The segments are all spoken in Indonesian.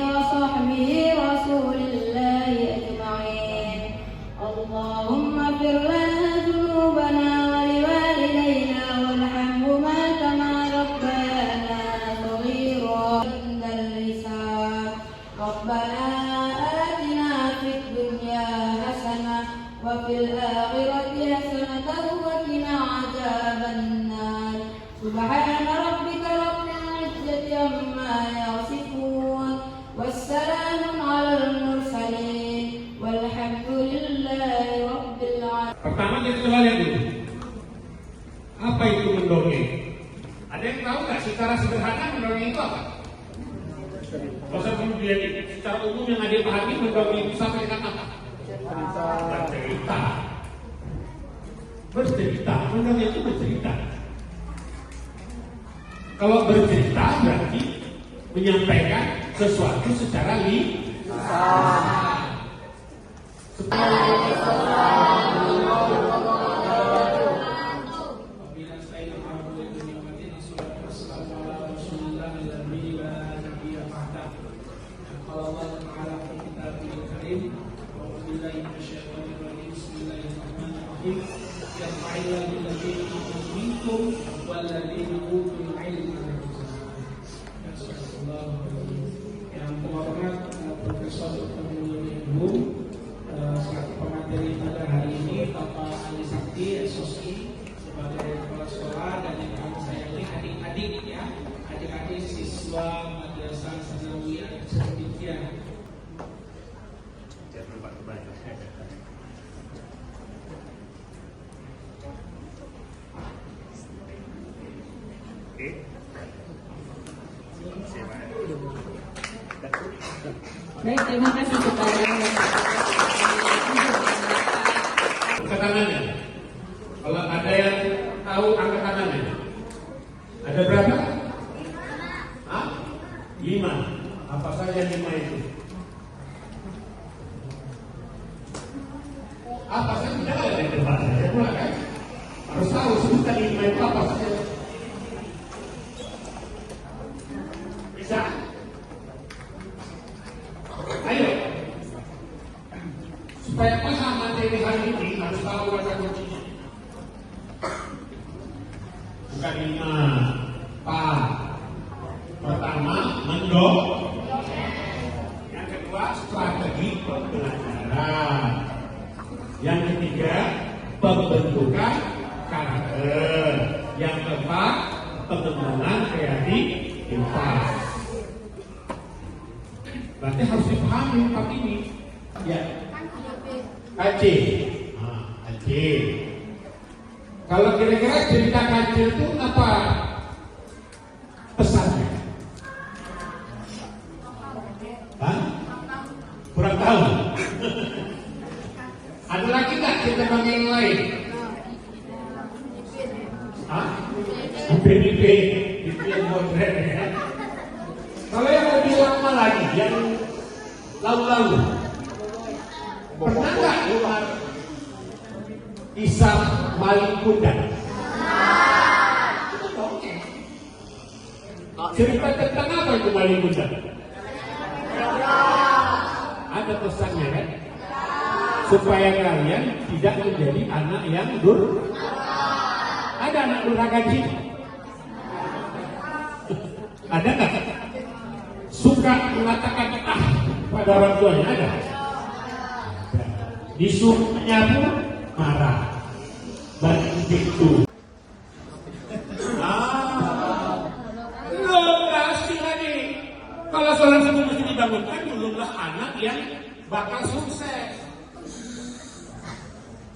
وصحبه رسول الله أجمعين. اللهم اغفر لنا ذنوبنا ولوالدينا وارحمهما كما ربيانا صغيرا. عند اللسان ربنا آتنا في الدنيا حسنة وفي الآخرة حسنة وقنا عذاب النار. سبحان ربك رب العزة عما يصفون والسلام على المرسلين والحمد لله رب العالمين. Pertama kita coba lihat dulu, apa itu mendongeng? Ada yang tahu nggak secara sederhana mendongeng itu apa? Masa kemudian secara umum yang ada pahami mendongeng itu sampai dengan apa? Bercerita. Bercerita, mendongeng itu bercerita. Kalau bercerita berarti menyampaikan sesuatu secara lisan. Yang terhormat Profesor Ibu selaku pemateri pada hari ini, Bapak Ali Sakti SOSI sebagai kepala sekolah, dan yang kami sayangi adik-adik ya, adik-adik siswa Madrasah Sanawiyah Cendekia. Baik, terima kasih kepada Angkat tangannya. Kalau ada yang tahu angkat tangannya. Ada berapa? 5. Apa saja 5 itu? Apa saja? Tidak ada yang depan saya pula kan? Harus tahu sebutan 5 itu apa saja. Bisa? Ayo. Supaya paham materi hari ini harus tahu kata kuncinya. Bukan 5. Pertama, mendongeng. Yang kedua, strategi pembelajaran. Yang ketiga, pembentukan karakter. Yang keempat, pengembangan kreativitas. Berarti harus dipahami 4 ini. Ya. KC. KC. Kalau kira-kira cerita KC itu apa pesannya? Kurang tahu. Ada lagi nggak cerita yang lain? PDP itu yang modern ya. Kalau yang lebih lama lagi, yang lalu-lalu, pernah nggak dengar kisah maling kuda? Cerita tentang apa itu maling kuda? Ada pesannya kan? Supaya kalian tidak menjadi anak yang ada anak durhaka di sini? Ada nggak? Suka mengatakan pada orang tuanya? Ada. Disuruh menyapu marah. Bagi itu. Belum pasti lagi. Kalau sholat subuh mesti dibangunkan, belumlah anak yang bakal sukses.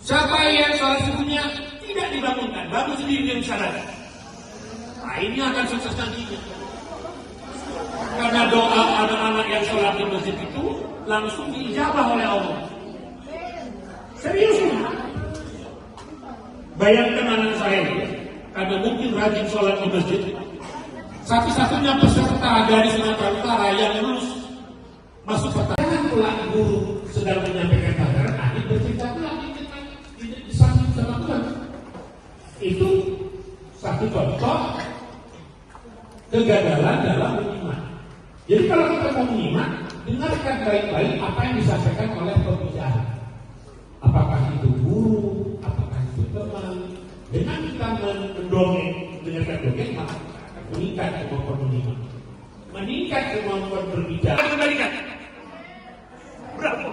Siapa yang sholat subuhnya tidak dibangunkan, bangun sendiri dia salat. Nah, ini akan sukses nantinya. Karena doa anak-anak yang sholat di masjid itu langsung diijabah oleh Allah. Serius ini. Bayangkan anak saya ini, karena mungkin rajin sholat di masjid, satu-satunya peserta dari Sumatera Utara yang lulus masuk pertanyaan pula guru sedang menyampaikan pelajaran, adik bercerita lagi di samping sama Tuhan. Itu satu contoh kegagalan dalam beriman. Jadi kalau kita mau menyimak, dengarkan baik-baik apa yang disampaikan oleh pembicara. Apakah itu guru, apakah itu teman. Dengan kita mendongeng, mendengarkan dongeng, maka akan meningkat kemampuan menyimak, meningkat kemampuan berbicara. Kembalikan. Berapa?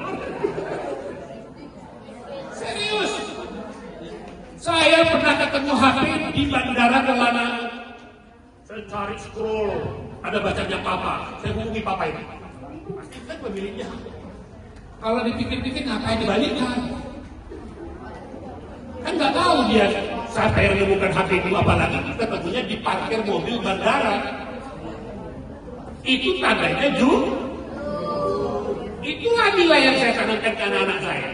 Serius. Saya pernah ketemu Habib di Bandara Kelana. Saya cari scroll, ada bacanya Papa. Saya hubungi Papa ini. Pasti kan pemiliknya. Kalau dipikir-pikir ngapain dibalikan? Kan nggak tahu dia siapa yang menemukan HP itu, apalagi kita tentunya di parkir mobil bandara. Itu tandanya itulah nilai yang saya tanamkan ke anak-anak saya.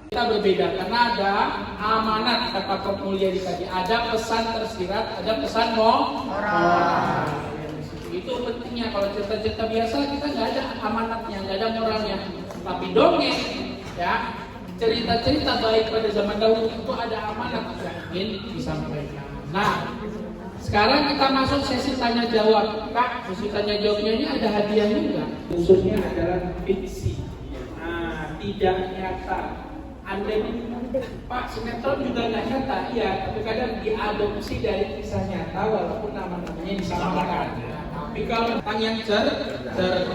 Kita berbeda karena ada amanat kata Prof Mulia tadi, ada pesan tersirat, ada pesan moral. Itu pentingnya. Kalau cerita-cerita biasa kita nggak ada amanatnya, nggak ada moralnya. Tapi dongeng, ya cerita-cerita baik pada zaman dahulu itu ada amanat yang ingin disampaikan. Nah, sekarang kita masuk sesi tanya jawab. Kak, sesi tanya jawabnya ini ada hadiahnya enggak? Khususnya adalah fiksi. Nah, tidak nyata. Anda Pak, sinetron juga nggak nyata, iya, tapi kadang diadopsi dari kisah nyata walaupun nama-namanya disamakan. Tapi kalau binatang yang cerdik,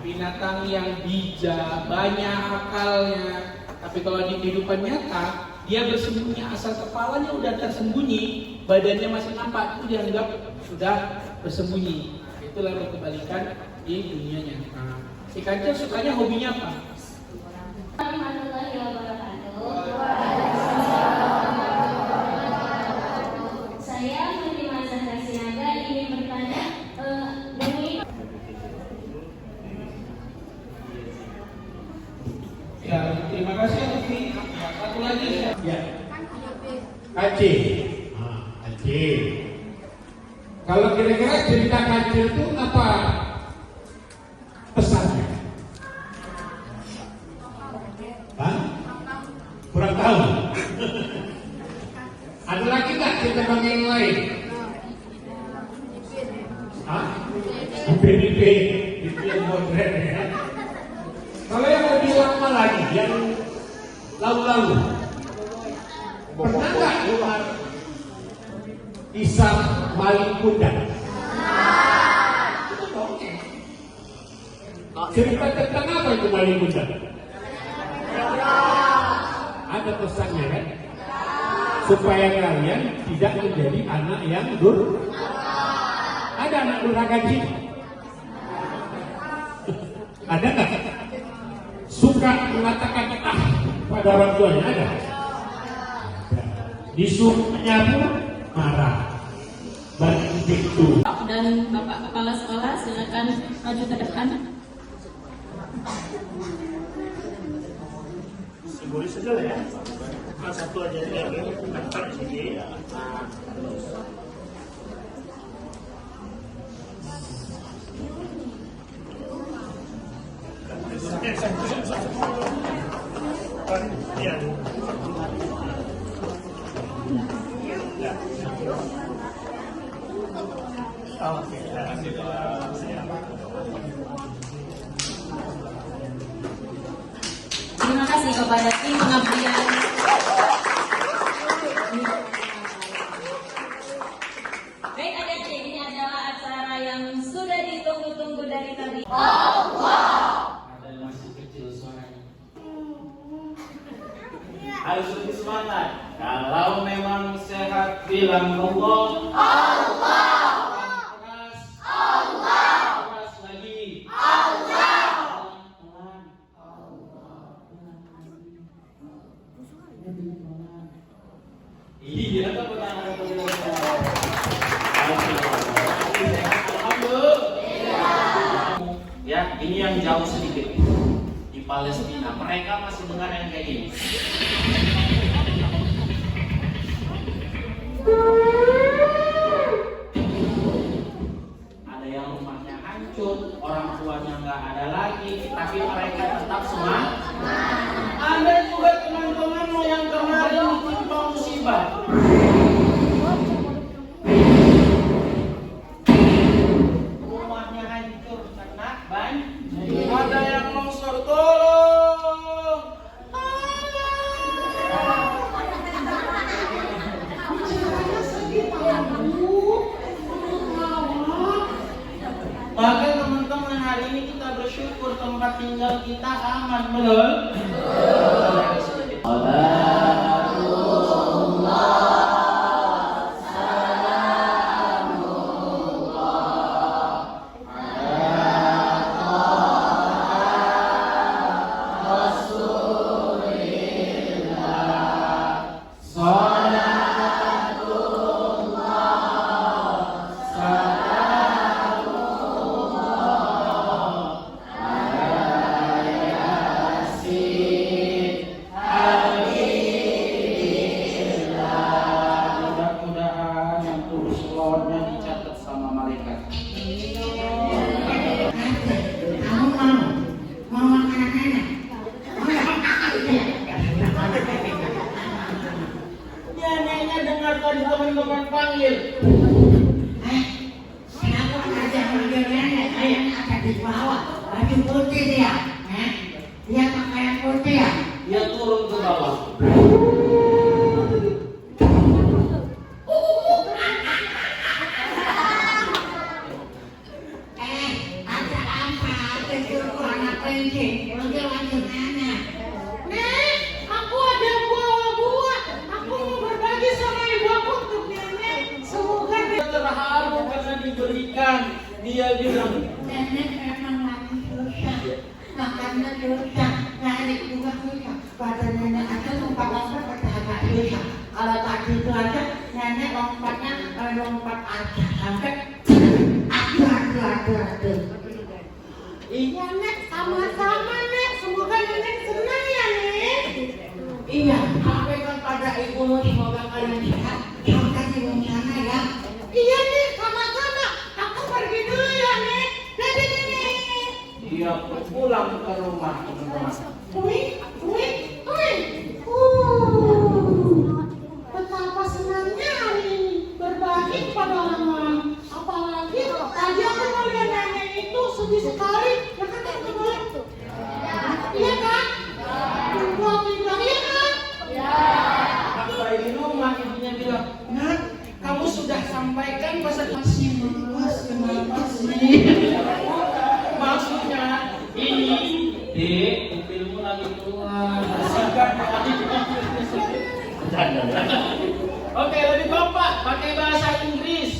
binatang yang bijak, banyak akalnya, tapi kalau di kehidupan nyata dia bersembunyi, asal kepalanya udah tersembunyi, badannya masih nampak, itu dianggap sudah bersembunyi. Itulah kebalikan di dunia nyata. Si Kancil sukanya hobinya apa? Warahmatullahi wabarakatuh. Saya Fatimah Zahra Sinaga ingin bertanya demi Ya, terima kasih Ufi. Satu lagi ya. Kancil. Kancil. Kalau kira-kira cerita Kancil itu apa pesannya? Hah? Kurang tahu. Ada lagi nggak cerita yang lain? Hah? IP itu yang modern ya. Kalau yang lebih lama lagi, yang lalu-lalu, pernah nggak dengar kisah maling kuda? Cerita tentang apa itu maling kuda? Ada pesannya kan? Supaya kalian tidak menjadi anak yang ada anak durhaka di sini? Ada nggak? Suka mengatakan pada orang tuanya, ada? Disuruhnya pun marah. Begitu. dan Bapak Kepala Sekolah silakan maju ke depan. Simbolis saja lah ya. Satu aja ya, daftar di sini. Iya. Oke. Terima kasih kepada tim pengabdian. Baik adik-adik, ini adalah acara yang sudah ditunggu-tunggu dari tadi. Ada yang masih kecil suaranya. Harus lebih semangat. Kalau memang sehat bilang Allah. Keras. Keras lagi. Iya, kan ya, ini yang jauh sedikit di Palestina. Mereka masih dengar yang kayak gini. Ada yang rumahnya hancur, orang tuanya nggak ada lagi, tapi mereka tetap semangat. Ada juga teman-temanmu yang kemarin ditimpa musibah. Rumahnya hancur karena tempat tinggal kita aman, betul? Teman-teman panggil. Kenapa aja manggil nenek? Kayak ada di bawah. Baju putih dia. Dia pakaian putih ya. Dia turun ke bawah. Ada apa? Kecilku anak kelinci. Manggil nenek. Nek, aku ada buah-buah. Aku mau berbagi sama ibu aku untuk nenek. Semoga Dia terharu karena diberikan. Dia bilang, Nenek memang lagi susah. Makannya susah. Nyari juga susah. Pada nenek aja lompat-lompat pada agak susah. Kalau tadi itu aja nenek lompatnya lompat aja sampai aduh. iya Nek, sama-sama Nek. Semoga nenek senang ya Nek. Iya, sampaikan pada ibumu semoga kalian sehat. Sampai di sana ya. Iya Nek, sama-sama. Aku pergi dulu ya Nek. Dadah Nenek. dia pulang ke rumah, teman-teman. Wih. Betapa senangnya hari ini berbagi kepada orang lain. Apalagi tadi aku melihat nenek itu sedih sekali. Ya kan teman-teman? Iya kan? Bilang iya kan? Sampai di rumah ibunya bilang, Nak, kamu sudah sampaikan pesan masih malas, kenapa sih? Maksudnya ini, Dek, mobilmu lagi keluar. Sikat Oke, lebih Bapak pakai bahasa Inggris.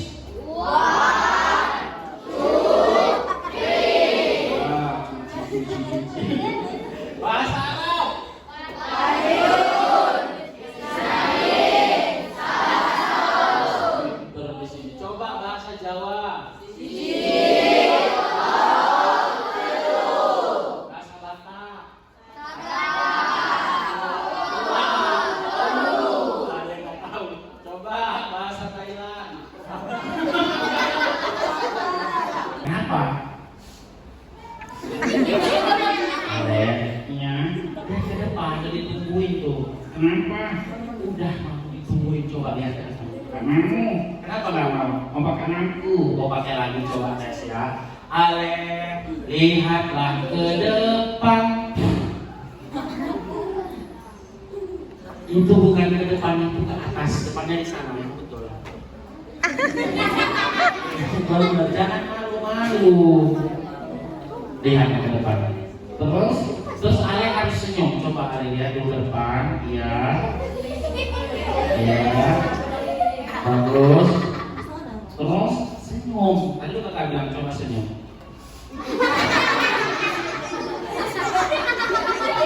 Bahasa Arab. Terus di sini coba bahasa Jawa. Bahasa Batak. Ada yang nggak tahu. Coba bahasa Thailand. Kenapa? Alertnya udah ke depan, udah ditungguin tuh. Kenapa? Udah mau ditungguin, coba lihat ya. Kamu, kenapa nggak mau? Mau pakai aku, mau pakai lagi coba tes ya. Ale, lihatlah ke depan. Itu bukan ke depan, itu ke atas. Depannya di sana, ya betul. Bener, jangan malu-malu. Lihat ke depan. Terus Ale harus senyum. Coba Ale lihat dulu ke depan. Iya. Iya. Bagus. Terus senyum. Tadi lu kakak bilang coba senyum.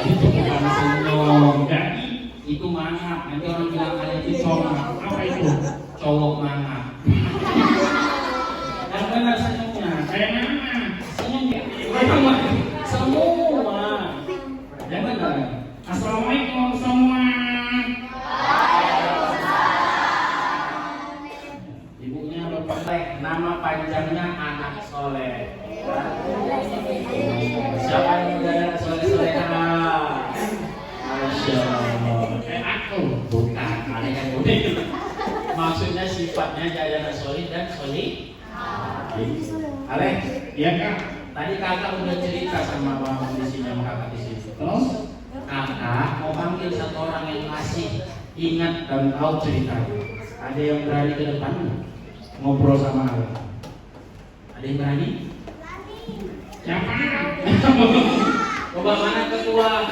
Itu bukan senyum. Jadi itu mangap. Nanti orang bilang Ale itu cowok. Apa itu? Cowok mangap. Yang benar senyumnya. Kayak mana? Senyumnya. Semua. Yang benar. Assalamualaikum semua. Ibunya Bapak Soleh, nama panjangnya Anak Soleh. Siapa yang udah anak soleh-soleha? Masya Allah. Aku bukan, ada yang unik. Maksudnya sifatnya jadi anak soleh dan soleh. Ale, iya kak. Tadi kakak udah cerita sama bang di sini, sama kakak di sini. Terus kakak mau panggil satu orang yang masih ingat dan tahu ceritanya. Ada yang berani ke depan ngobrol sama Ale? Ada yang berani? Siapa? Coba mana ketua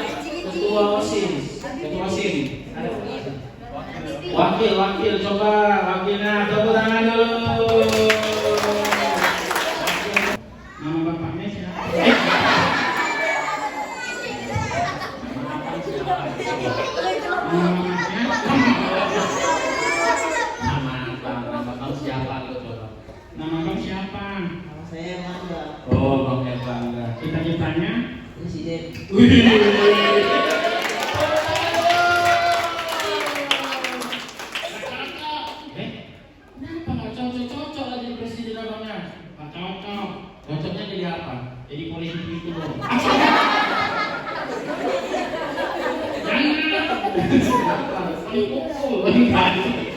OSIS? Ketua SIM. Wakil, coba wakilnya, tepuk tangan dulu. Nama bapaknya siapa? Nama mamanya? Nama kamu siapa? Coba. Nama kamu siapa? Saya Mangga, Oh, Bang Erlangga. Cita-citanya? Presiden. Kenapa nggak cocok lah jadi presiden abangnya? Pak cocok. Cocoknya jadi apa? Jadi polisi itu dong.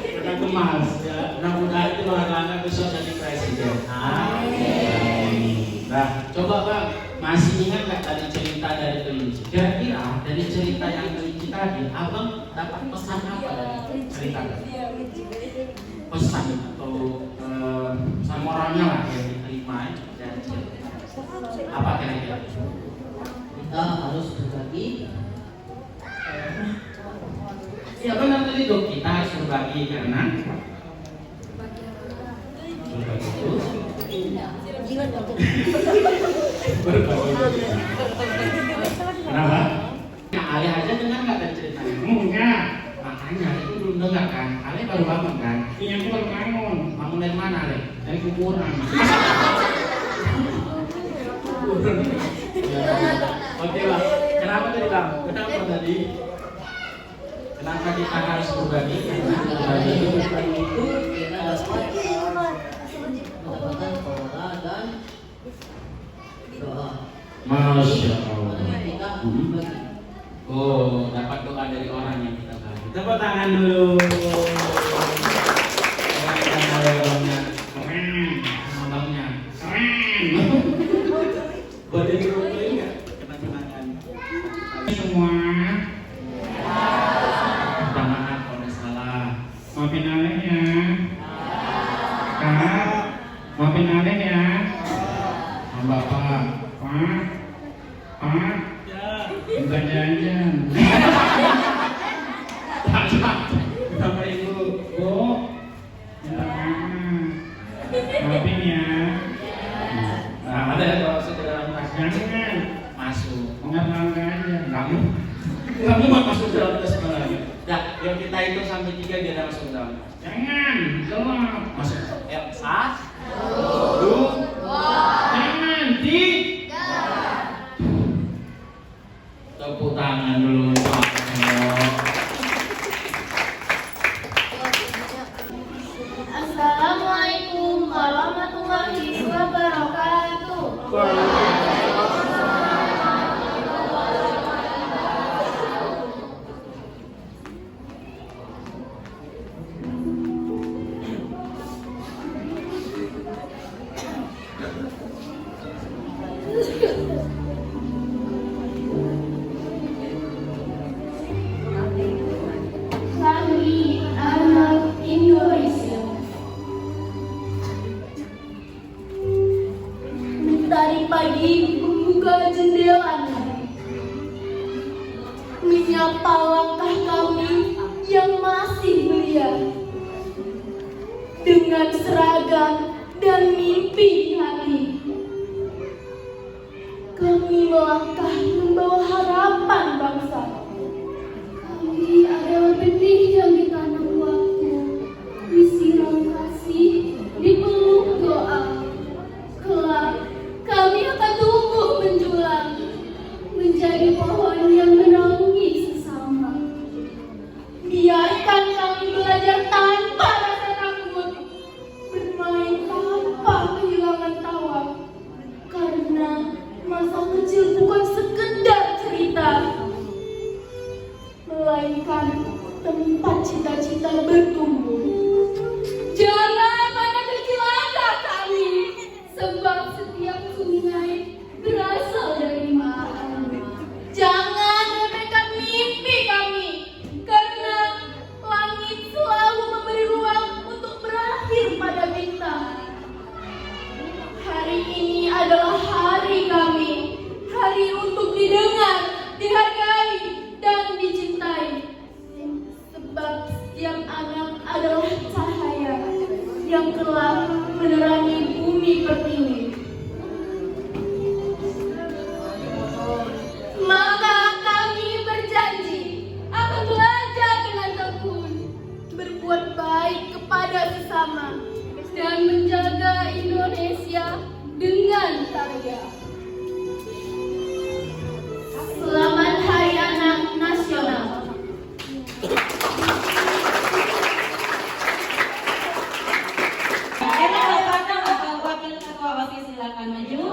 Kita kemas ya. Mudah-mudahan itu Erlangga besok jadi presiden. Amin. Nah, coba Bang, masih ingat nggak tadi cerita dari kelinci? Kira-kira dari cerita yang kelinci tadi, abang dapat pesan apa dari cerita tadi? Pesan atau pesan moralnya lah yang diterima dari cerita. Apa kira-kira? Kita harus berbagi. Ya benar tadi dong, kita harus berbagi karena berbagi itu berbagi. Kenapa? Ya, Ale aja dengar nggak tadi ceritanya? Enggak. Makanya itu belum dengar kan? Ale baru bangun kan? Iya, aku baru bangun. Bangun dari mana Ale? Dari kuburan. Oke Bang, kenapa tadi Bang? Kenapa tadi? Kenapa kita harus berbagi? Berbagi itu Itu kita dapat mendapatkan pahala dan doa. Masya Allah. Kita berbagi. Oh, dapat doa dari orang yang kita bagi. Tepuk tangan dulu. Tepuk tangan dari abangnya. Keren. Abangnya. Keren. Boleh dirolein nggak? Kenang-kenangan. Semua. Minta maaf kalau ada salah. Maafin Ale ya. Kak. Maafin Ale ya. Sama Bapak. Pak. Pak. Minta jajan. Sama Ibu. Bu. Minta makan. Maafin ya. Nah, ada ya kalau sudah dalam tas. Jangan. Masuk. Enggak aja. Kamu mau masuk dalam tas mana lagi? Dah, yang kita hitung sampai 3 dia dah masuk dalam tas. Jangan. Gelap. Masuk. Ya, 1, 2. Jangan. Tepuk tangan dulu. Assalamualaikum warahmatullahi wabarakatuh. Kami anak Indonesia. Dari pagi membuka jendelanya, menyapa langkah kami yang masih belia, dengan seragam dan mimpi di hati. Kami melangkah membawa harapan bangsa. Kami adalah benih yang ditanam waktu, disiram kasih, dipeluk doa. Kelak kami akan tumbuh menjulang, menjadi pohon yang menaungi sesama. Biarkan kami belajar tanpa rasa takut, bermain tanpa kehilangan tawa. Karena masa kecil bukan sekedar cerita, melainkan tempat cita-cita bertumbuh. Jangan pada kecilkan kami, sebab setiap sungai berasal dari mata. Jangan remehkan mimpi kami, karena langit selalu memberi ruang untuk berakhir pada bintang. Hari ini adalah hari kami. didengar, dihargai, dan dicintai. Sebab setiap anak adalah cahaya yang kelak menerangi bumi pertiwi. Maka kami berjanji akan belajar dengan tekun, berbuat baik kepada sesama, dan menjaga Indonesia dengan karya. Selamat Hari Anak Nasional. Patang atau wakil ketua OSIS silakan maju.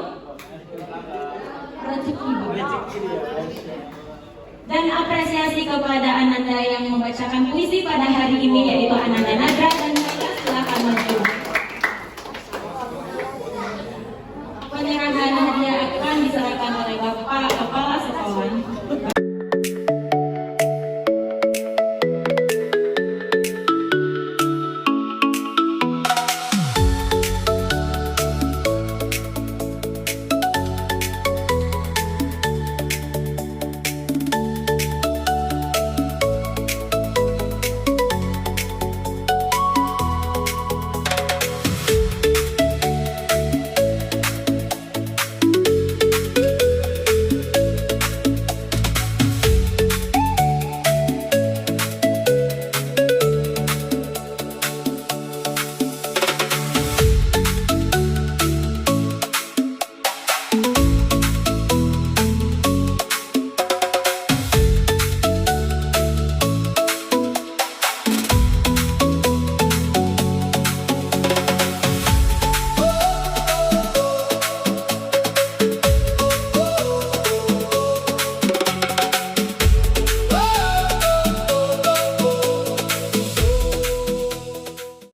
Rezeki. Dan apresiasi kepada Ananda yang membacakan puisi pada hari ini, yaitu Ananda Nadra dan Naila, silakan maju.